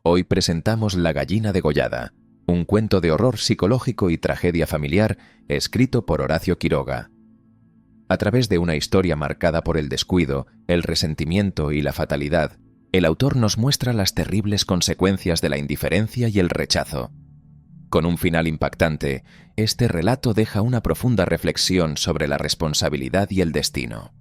Hoy presentamos La gallina degollada, un cuento de horror psicológico y tragedia familiar escrito por Horacio Quiroga. A través de una historia marcada por el descuido, el resentimiento y la fatalidad, el autor nos muestra las terribles consecuencias de la indiferencia y el rechazo. Con un final impactante, este relato deja una profunda reflexión sobre la responsabilidad y el destino.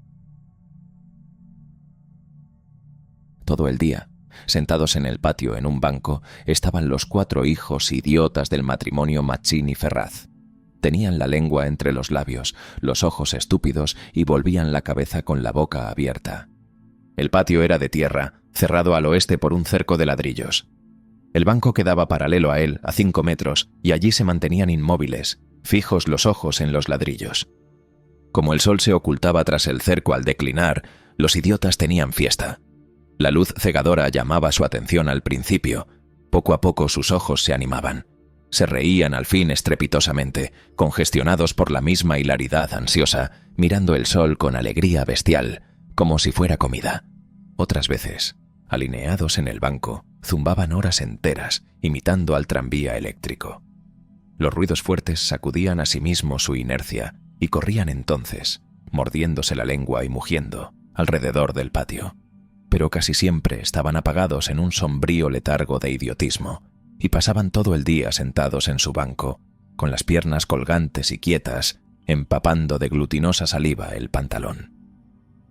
Todo el día, sentados en el patio en un banco, estaban los 4 hijos idiotas del matrimonio Mazzini-Ferraz. Tenían la lengua entre los labios, los ojos estúpidos y volvían la cabeza con la boca abierta. El patio era de tierra, cerrado al oeste por un cerco de ladrillos. El banco quedaba paralelo a él, a 5 metros, y allí se mantenían inmóviles, fijos los ojos en los ladrillos. Como el sol se ocultaba tras el cerco al declinar, los idiotas tenían fiesta. La luz cegadora llamaba su atención al principio. Poco a poco sus ojos se animaban. Se reían al fin estrepitosamente, congestionados por la misma hilaridad ansiosa, mirando el sol con alegría bestial, como si fuera comida. Otras veces, alineados en el banco, zumbaban horas enteras, imitando al tranvía eléctrico. Los ruidos fuertes sacudían a sí mismo su inercia y corrían entonces, mordiéndose la lengua y mugiendo, alrededor del patio. Pero casi siempre estaban apagados en un sombrío letargo de idiotismo, y pasaban todo el día sentados en su banco, con las piernas colgantes y quietas, empapando de glutinosa saliva el pantalón.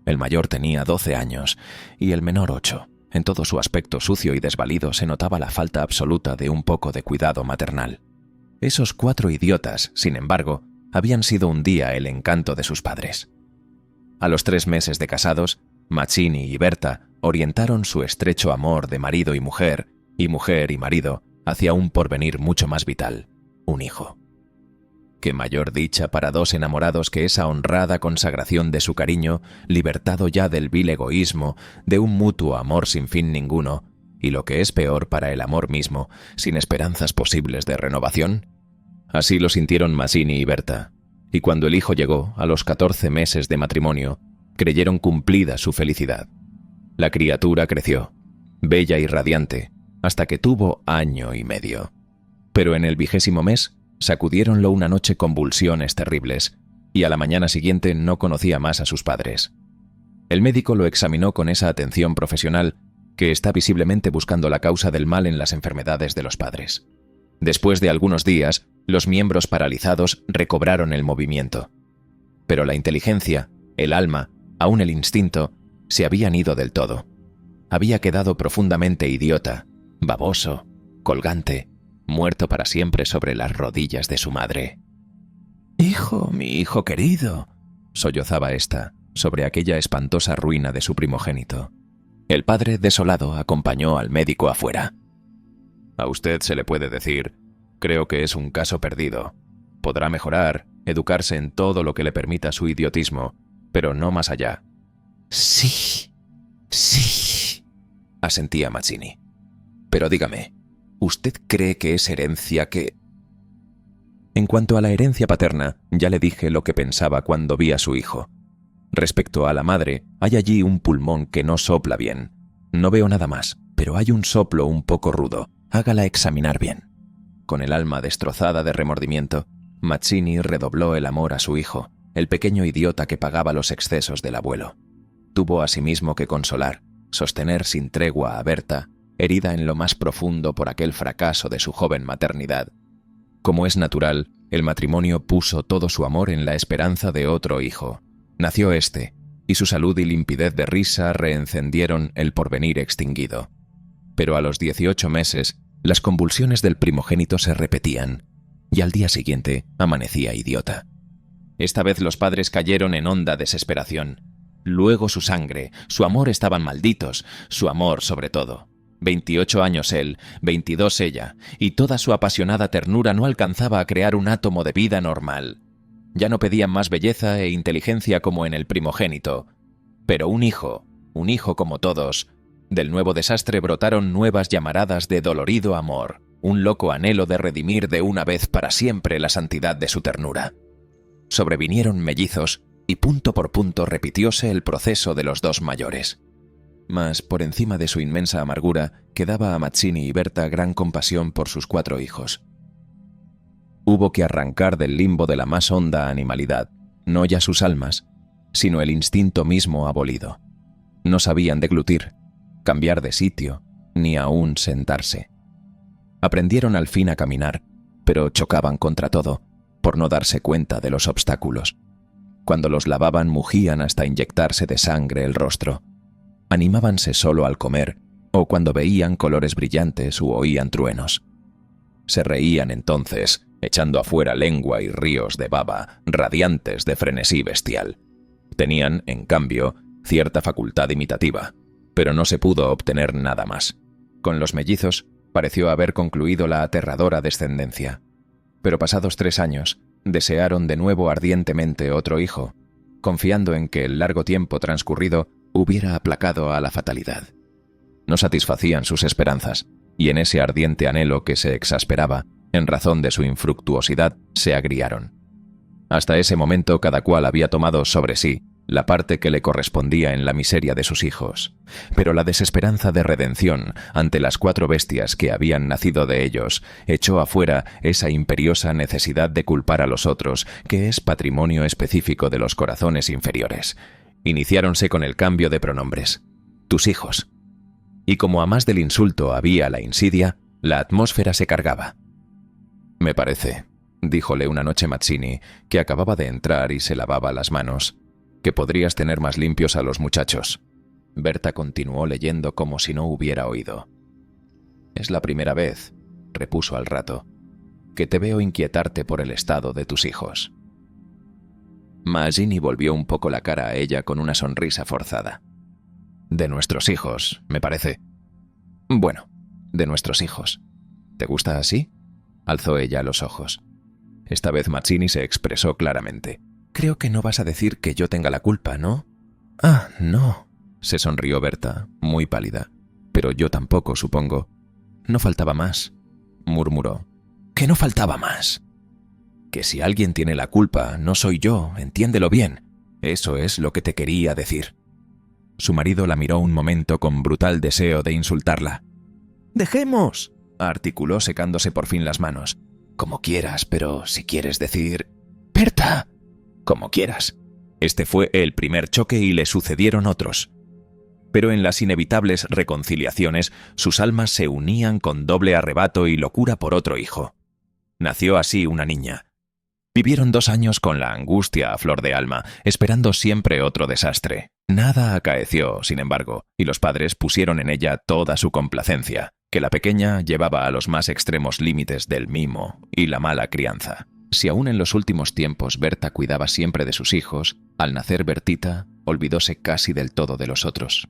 El mayor tenía 12 años y el menor 8. En todo su aspecto sucio y desvalido se notaba la falta absoluta de un poco de cuidado maternal. Esos 4 idiotas, sin embargo, habían sido un día el encanto de sus padres. A los 3 meses de casados, Mazzini y Berta orientaron su estrecho amor de marido y mujer y marido hacia un porvenir mucho más vital, un hijo. Qué mayor dicha para 2 enamorados que esa honrada consagración de su cariño, libertado ya del vil egoísmo, de un mutuo amor sin fin ninguno, y lo que es peor para el amor mismo, sin esperanzas posibles de renovación. Así lo sintieron Mazzini y Berta, y cuando el hijo llegó, a los 14 meses de matrimonio, creyeron cumplida su felicidad. La criatura creció, bella y radiante, hasta que tuvo 1 año y medio. Pero en el 20º mes, sacudiéronlo una noche convulsiones terribles, y a la mañana siguiente no conocía más a sus padres. El médico lo examinó con esa atención profesional que está visiblemente buscando la causa del mal en las enfermedades de los padres. Después de algunos días, los miembros paralizados recobraron el movimiento. Pero la inteligencia, el alma, aún el instinto, se habían ido del todo. Había quedado profundamente idiota, baboso, colgante, muerto para siempre sobre las rodillas de su madre. «Hijo, mi hijo querido», sollozaba ésta sobre aquella espantosa ruina de su primogénito. El padre, desolado, acompañó al médico afuera. «A usted se le puede decir, creo que es un caso perdido. Podrá mejorar, educarse en todo lo que le permita su idiotismo, pero no más allá». «Sí, sí», asentía Mazzini. «Pero dígame, ¿usted cree que es herencia que...?» En cuanto a la herencia paterna, ya le dije lo que pensaba cuando vi a su hijo. Respecto a la madre, hay allí un pulmón que no sopla bien. No veo nada más, pero hay un soplo un poco rudo. Hágala examinar bien. Con el alma destrozada de remordimiento, Mazzini redobló el amor a su hijo, el pequeño idiota que pagaba los excesos del abuelo. Tuvo asimismo que consolar, sostener sin tregua a Berta, herida en lo más profundo por aquel fracaso de su joven maternidad. Como es natural, el matrimonio puso todo su amor en la esperanza de otro hijo. Nació este, y su salud y limpidez de risa reencendieron el porvenir extinguido. Pero a los 18 meses, las convulsiones del primogénito se repetían, y al día siguiente amanecía idiota. Esta vez los padres cayeron en honda desesperación. Luego su sangre, su amor estaban malditos, su amor sobre todo. 28 años él, 22 ella, y toda su apasionada ternura no alcanzaba a crear un átomo de vida normal. Ya no pedían más belleza e inteligencia como en el primogénito. Pero un hijo como todos. Del nuevo desastre brotaron nuevas llamaradas de dolorido amor, un loco anhelo de redimir de una vez para siempre la santidad de su ternura. Sobrevinieron mellizos y punto por punto repitióse el proceso de los 2 mayores. Mas, por encima de su inmensa amargura, quedaba a Mazzini y Berta gran compasión por sus 4 hijos. Hubo que arrancar del limbo de la más honda animalidad, no ya sus almas, sino el instinto mismo abolido. No sabían deglutir, cambiar de sitio, ni aún sentarse. Aprendieron al fin a caminar, pero chocaban contra todo, por no darse cuenta de los obstáculos. Cuando los lavaban mugían hasta inyectarse de sangre el rostro. Animábanse solo al comer o cuando veían colores brillantes u oían truenos. Se reían entonces, echando afuera lengua y ríos de baba, radiantes de frenesí bestial. Tenían, en cambio, cierta facultad imitativa, pero no se pudo obtener nada más. Con los mellizos pareció haber concluido la aterradora descendencia. Pero pasados 3 años, desearon de nuevo ardientemente otro hijo, confiando en que el largo tiempo transcurrido hubiera aplacado a la fatalidad. No satisfacían sus esperanzas, y en ese ardiente anhelo que se exasperaba, en razón de su infructuosidad, se agriaron. Hasta ese momento cada cual había tomado sobre sí la parte que le correspondía en la miseria de sus hijos, pero la desesperanza de redención ante las 4 bestias que habían nacido de ellos echó afuera esa imperiosa necesidad de culpar a los otros, que es patrimonio específico de los corazones inferiores. Iniciáronse con el cambio de pronombres. Tus hijos. Y como a más del insulto había la insidia, la atmósfera se cargaba. «Me parece», díjole una noche Mazzini, que acababa de entrar y se lavaba las manos, «que podrías tener más limpios a los muchachos». Berta continuó leyendo como si no hubiera oído. «Es la primera vez», repuso al rato, «que te veo inquietarte por el estado de tus hijos». Mazzini volvió un poco la cara a ella con una sonrisa forzada. «De nuestros hijos, me parece». «Bueno, de nuestros hijos. ¿Te gusta así?», alzó ella los ojos. Esta vez Mazzini se expresó claramente. «Creo que no vas a decir que yo tenga la culpa, ¿no?» «Ah, no», se sonrió Berta, muy pálida. «Pero yo tampoco, supongo». «No faltaba más», murmuró. «¿Que no faltaba más?» «Que si alguien tiene la culpa, no soy yo, entiéndelo bien. Eso es lo que te quería decir». Su marido la miró un momento con brutal deseo de insultarla. «¡Dejemos!», articuló secándose por fin las manos. «Como quieras, pero si quieres decir...» «¡Berta!». «Como quieras». Este fue el primer choque y le sucedieron otros. Pero en las inevitables reconciliaciones, sus almas se unían con doble arrebato y locura por otro hijo. Nació así una niña. Vivieron 2 años con la angustia a flor de alma, esperando siempre otro desastre. Nada acaeció, sin embargo, y los padres pusieron en ella toda su complacencia, que la pequeña llevaba a los más extremos límites del mimo y la mala crianza. Si aún en los últimos tiempos Berta cuidaba siempre de sus hijos, al nacer Bertita, olvidóse casi del todo de los otros.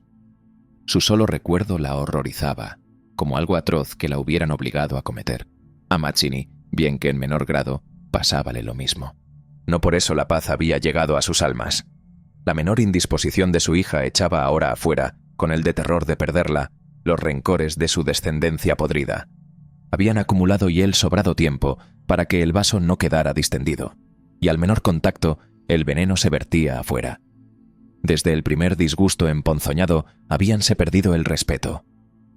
Su solo recuerdo la horrorizaba, como algo atroz que la hubieran obligado a cometer. A Mazzini, bien que en menor grado, pasábale lo mismo. No por eso la paz había llegado a sus almas. La menor indisposición de su hija echaba ahora afuera, con el de terror de perderla, los rencores de su descendencia podrida. Habían acumulado y él sobrado tiempo para que el vaso no quedara distendido, y al menor contacto el veneno se vertía afuera. Desde el primer disgusto emponzoñado habíanse perdido el respeto.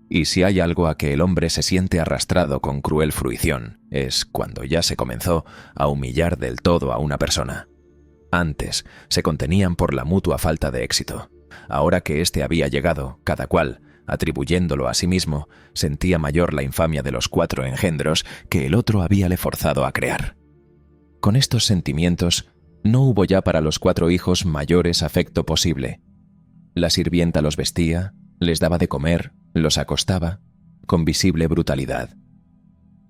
Y si hay algo a que el hombre se siente arrastrado con cruel fruición, es cuando ya se comenzó a humillar del todo a una persona. Antes se contenían por la mutua falta de éxito. Ahora que éste había llegado, cada cual, atribuyéndolo a sí mismo, sentía mayor la infamia de los 4 engendros que el otro habíale forzado a crear. Con estos sentimientos, no hubo ya para los 4 hijos mayores afecto posible. La sirvienta los vestía, les daba de comer, los acostaba, con visible brutalidad.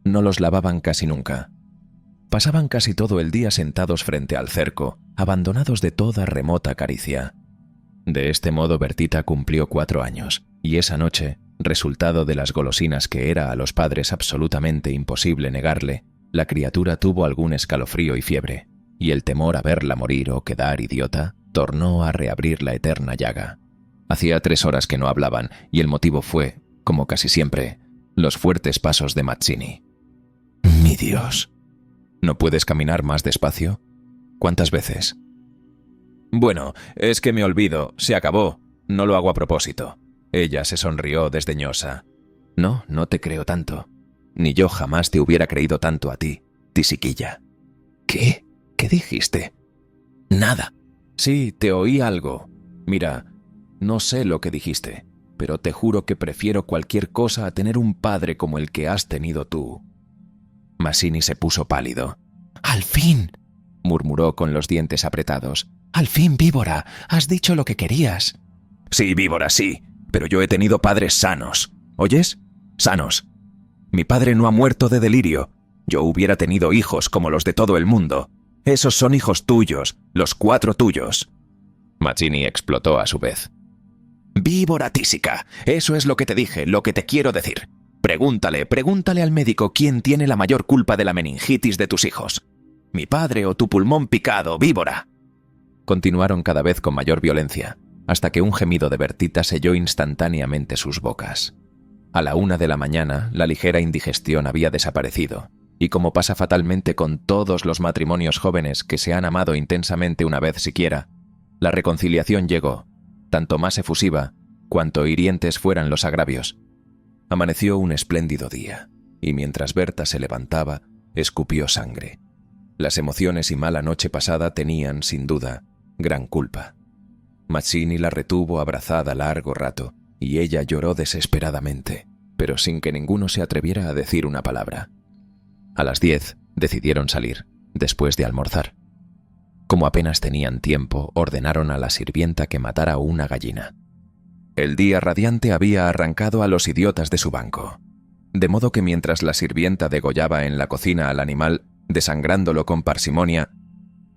No los lavaban casi nunca. Pasaban casi todo el día sentados frente al cerco, abandonados de toda remota caricia. De este modo Bertita cumplió 4 años, y esa noche, resultado de las golosinas que era a los padres absolutamente imposible negarle, la criatura tuvo algún escalofrío y fiebre, y el temor a verla morir o quedar idiota tornó a reabrir la eterna llaga. Hacía 3 horas que no hablaban, y el motivo fue, como casi siempre, los fuertes pasos de Mazzini. «Mi Dios, ¿no puedes caminar más despacio? ¿Cuántas veces?» «Bueno, es que me olvido, se acabó, no lo hago a propósito». Ella se sonrió desdeñosa. No, no te creo tanto. Ni yo jamás te hubiera creído tanto a ti, tisiquilla. ¿Qué? ¿Qué dijiste? Nada. Sí, te oí algo. Mira, no sé lo que dijiste, pero te juro que prefiero cualquier cosa a tener un padre como el que has tenido tú. Mazzini se puso pálido. ¡Al fin!, murmuró con los dientes apretados. ¡Al fin, víbora! ¡Has dicho lo que querías! Sí, víbora, sí, pero yo he tenido padres sanos. ¿Oyes? Sanos. Mi padre no ha muerto de delirio. Yo hubiera tenido hijos como los de todo el mundo. Esos son hijos tuyos, los 4 tuyos. Mazzini explotó a su vez. Víbora tísica, eso es lo que te dije, lo que te quiero decir. Pregúntale al médico quién tiene la mayor culpa de la meningitis de tus hijos. Mi padre o tu pulmón picado, víbora. Continuaron cada vez con mayor violencia, hasta que un gemido de Bertita selló instantáneamente sus bocas. A la 1 de la mañana, la ligera indigestión había desaparecido, y como pasa fatalmente con todos los matrimonios jóvenes que se han amado intensamente una vez siquiera, la reconciliación llegó, tanto más efusiva, cuanto hirientes fueran los agravios. Amaneció un espléndido día, y mientras Berta se levantaba, escupió sangre. Las emociones y mala noche pasada tenían, sin duda, gran culpa. Mazzini la retuvo abrazada largo rato, y ella lloró desesperadamente, pero sin que ninguno se atreviera a decir una palabra. A las 10 decidieron salir, después de almorzar. Como apenas tenían tiempo, ordenaron a la sirvienta que matara una gallina. El día radiante había arrancado a los idiotas de su banco, de modo que mientras la sirvienta degollaba en la cocina al animal, desangrándolo con parsimonia,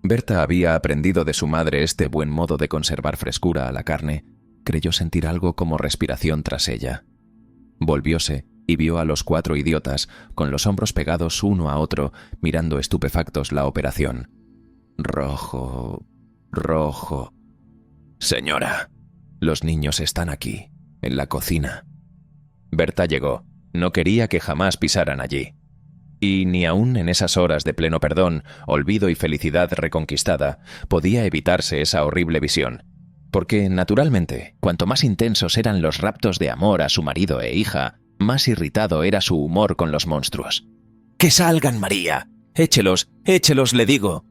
Berta había aprendido de su madre este buen modo de conservar frescura a la carne. Creyó sentir algo como respiración tras ella. Volvióse y vio a los 4 idiotas, con los hombros pegados uno a otro, mirando estupefactos la operación. Rojo, rojo. Señora, los niños están aquí, en la cocina. Berta llegó. No quería que jamás pisaran allí. Y ni aun en esas horas de pleno perdón, olvido y felicidad reconquistada, podía evitarse esa horrible visión. Porque, naturalmente, cuanto más intensos eran los raptos de amor a su marido e hija, más irritado era su humor con los monstruos. ¡Que salgan, María! ¡Échelos, échelos, le digo!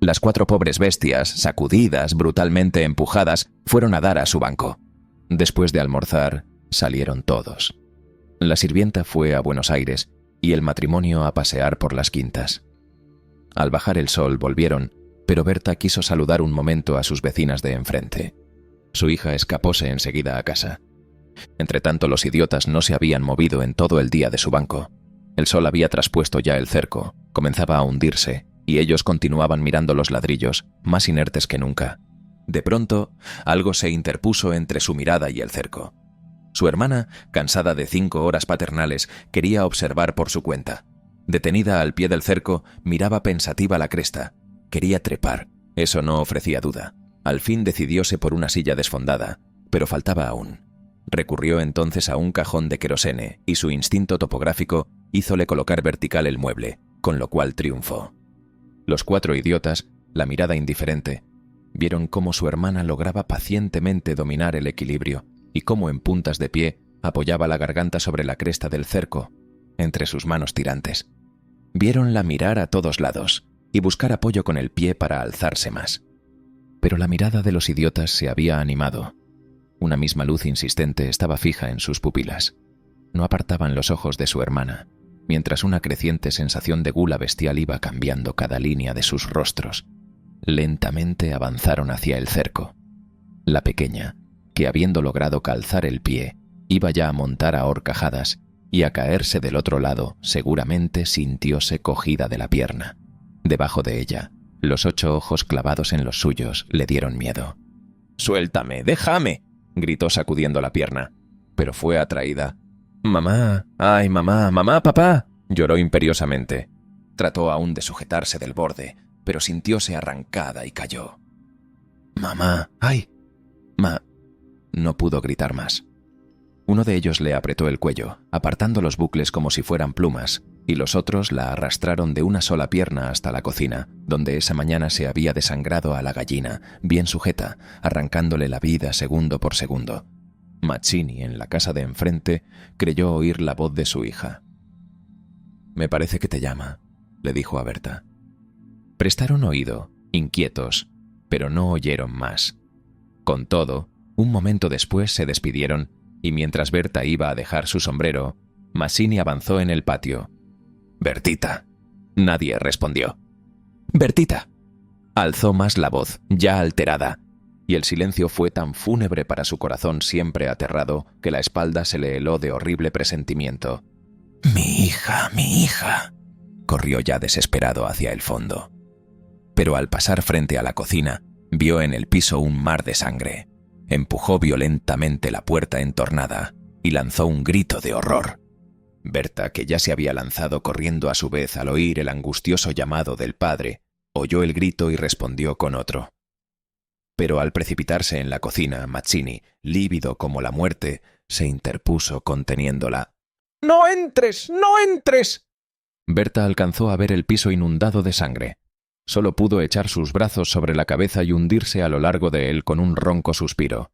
Las 4 pobres bestias, sacudidas, brutalmente empujadas, fueron a dar a su banco. Después de almorzar, salieron todos. La sirvienta fue a Buenos Aires y el matrimonio a pasear por las quintas. Al bajar el sol volvieron, pero Berta quiso saludar un momento a sus vecinas de enfrente. Su hija escapóse enseguida a casa. Entretanto, los idiotas no se habían movido en todo el día de su banco. El sol había traspuesto ya el cerco, comenzaba a hundirse, y ellos continuaban mirando los ladrillos, más inertes que nunca. De pronto, algo se interpuso entre su mirada y el cerco. Su hermana, cansada de 5 horas paternales, quería observar por su cuenta. Detenida al pie del cerco, miraba pensativa la cresta. Quería trepar, eso no ofrecía duda. Al fin decidióse por una silla desfondada, pero faltaba aún. Recurrió entonces a un cajón de querosene y su instinto topográfico hízole colocar vertical el mueble, con lo cual triunfó. Los 4 idiotas, la mirada indiferente, vieron cómo su hermana lograba pacientemente dominar el equilibrio y cómo en puntas de pie apoyaba la garganta sobre la cresta del cerco, entre sus manos tirantes. Viéronla mirar a todos lados y buscar apoyo con el pie para alzarse más. Pero la mirada de los idiotas se había animado. Una misma luz insistente estaba fija en sus pupilas. No apartaban los ojos de su hermana, mientras una creciente sensación de gula bestial iba cambiando cada línea de sus rostros. Lentamente avanzaron hacia el cerco. La pequeña, que habiendo logrado calzar el pie, iba ya a montar a horcajadas y a caerse del otro lado, seguramente sintióse cogida de la pierna. Debajo de ella, los 8 ojos clavados en los suyos le dieron miedo. «¡Suéltame! ¡Déjame!», gritó sacudiendo la pierna, pero fue atraída. «¡Mamá! ¡Ay, mamá! ¡Mamá, papá!», lloró imperiosamente. Trató aún de sujetarse del borde, pero sintióse arrancada y cayó. «¡Mamá! ¡Ay! No pudo gritar más. Uno de ellos le apretó el cuello, apartando los bucles como si fueran plumas, y los otros la arrastraron de una sola pierna hasta la cocina, donde esa mañana se había desangrado a la gallina, bien sujeta, arrancándole la vida segundo por segundo. Mazzini, en la casa de enfrente, creyó oír la voz de su hija. «Me parece que te llama», le dijo a Berta. Prestaron oído, inquietos, pero no oyeron más. Con todo, un momento después se despidieron y mientras Berta iba a dejar su sombrero, Mazzini avanzó en el patio. «Bertita». Nadie respondió. «Bertita». Alzó más la voz, ya alterada, y el silencio fue tan fúnebre para su corazón siempre aterrado que la espalda se le heló de horrible presentimiento. «Mi hija, mi hija», corrió ya desesperado hacia el fondo. Pero al pasar frente a la cocina, vio en el piso un mar de sangre. Empujó violentamente la puerta entornada y lanzó un grito de horror. Berta, que ya se había lanzado corriendo a su vez al oír el angustioso llamado del padre, oyó el grito y respondió con otro. Pero al precipitarse en la cocina, Mazzini, lívido como la muerte, se interpuso conteniéndola. «¡No entres! ¡No entres!». Berta alcanzó a ver el piso inundado de sangre. Solo pudo echar sus brazos sobre la cabeza y hundirse a lo largo de él con un ronco suspiro.